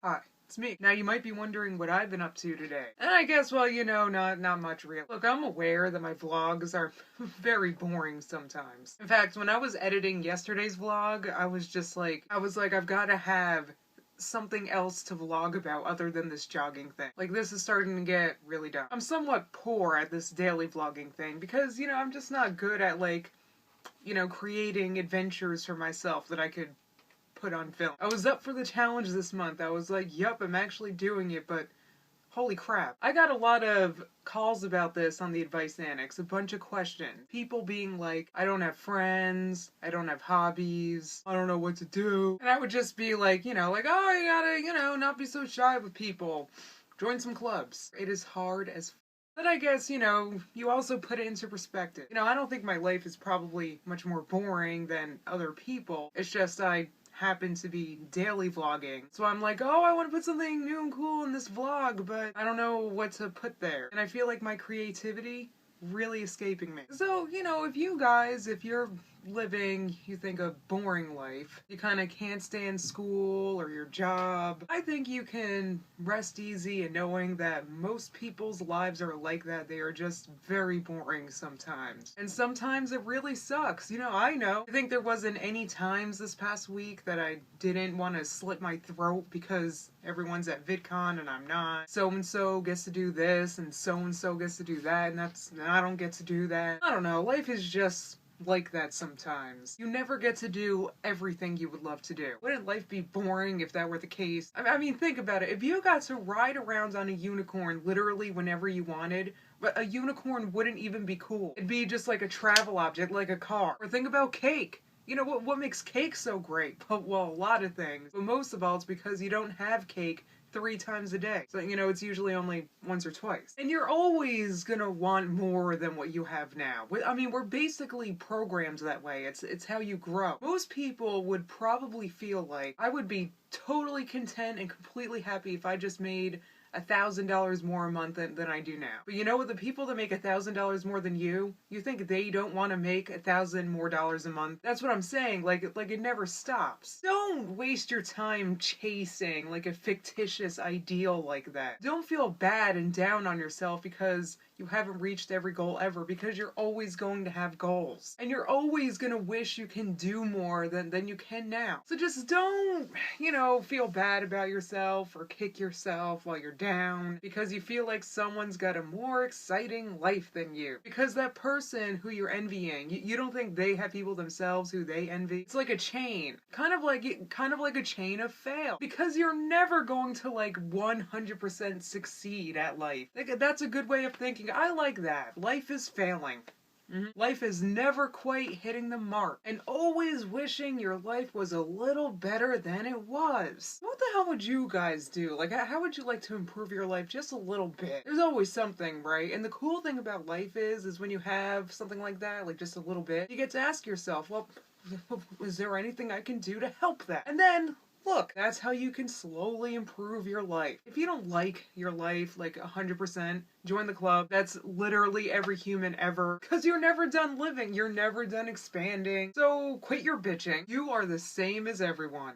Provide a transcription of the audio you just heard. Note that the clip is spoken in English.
Hi, it's me. Now you might be wondering what I've been up to today. And I guess, well, you know, not much real. Look, I'm aware that my vlogs are very boring sometimes. In fact, when I was editing yesterday's vlog, I was like, I've gotta have something else to vlog about other than this jogging thing. Like, this is starting to get really dumb. I'm somewhat poor at this daily vlogging thing because, you know, I'm just not good at, like, you know, creating adventures for myself that I could put on film. I was up for the challenge this month. I was like, yup, I'm actually doing it, but holy crap. I got a lot of calls about this on the advice annex, a bunch of questions. People being like, I don't have friends, I don't have hobbies, I don't know what to do. And I would just be like, you know, like, oh, you gotta, you know, not be so shy with people. Join some clubs. It is hard as but I guess, you know, you also put it into perspective. You know, I don't think my life is probably much more boring than other people. It's just I happen to be daily vlogging. So I'm like, oh, I want to put something new and cool in this vlog, but I don't know what to put there. And I feel like my creativity really escaping me. So, you know, if you're living, you think, a boring life, you kind of can't stand school or your job, I think you can rest easy in knowing that most people's lives are like that. They are just very boring sometimes. And sometimes it really sucks. You know. I think there wasn't any times this past week that I didn't want to slit my throat because everyone's at VidCon and I'm not. So-and-so gets to do this and so-and-so gets to do that and I don't get to do that. I don't know. Life is just like that sometimes. You never get to do everything you would love to do. Wouldn't life be boring if that were the case? I mean, think about it. If you got to ride around on a unicorn literally whenever you wanted, but a unicorn wouldn't even be cool. It'd be just like a travel object, like a car. Or think about cake. You know, what makes cake so great? Well, a lot of things. But most of all, it's because you don't have cake 3 times a day. So, you know, it's usually only once or twice. And you're always gonna want more than what you have now. I mean, we're basically programmed that way. It's how you grow. Most people would probably feel like I would be totally content and completely happy if I just made $1,000 more a month than I do now. But you know what? The people that make $1,000 more than you think they don't want to make $1,000 more a month? That's what I'm saying. Like it never stops. Don't waste your time chasing like a fictitious ideal like that. Don't feel bad and down on yourself because you haven't reached every goal ever, because you're always going to have goals. And you're always going to wish you can do more than you can now. So just don't, you know, feel bad about yourself or kick yourself while you're down because you feel like someone's got a more exciting life than you. Because that person who you're envying, you don't think they have people themselves who they envy? It's like a chain. Kind of like a chain of fail. Because you're never going to like 100% succeed at life. Like, that's a good way of thinking. I like that. Life is failing. Life is never quite hitting the mark, and always wishing your life was a little better than it was. What the hell would you guys do? Like, how would you like to improve your life just a little bit? There's always something, right? And the cool thing about life is when you have something like that, like just a little bit, you get to ask yourself, well, is there anything I can do to help that? And then look, that's how you can slowly improve your life. If you don't like your life like 100%, join the club. That's literally every human ever. Because you're never done living. You're never done expanding. So quit your bitching. You are the same as everyone.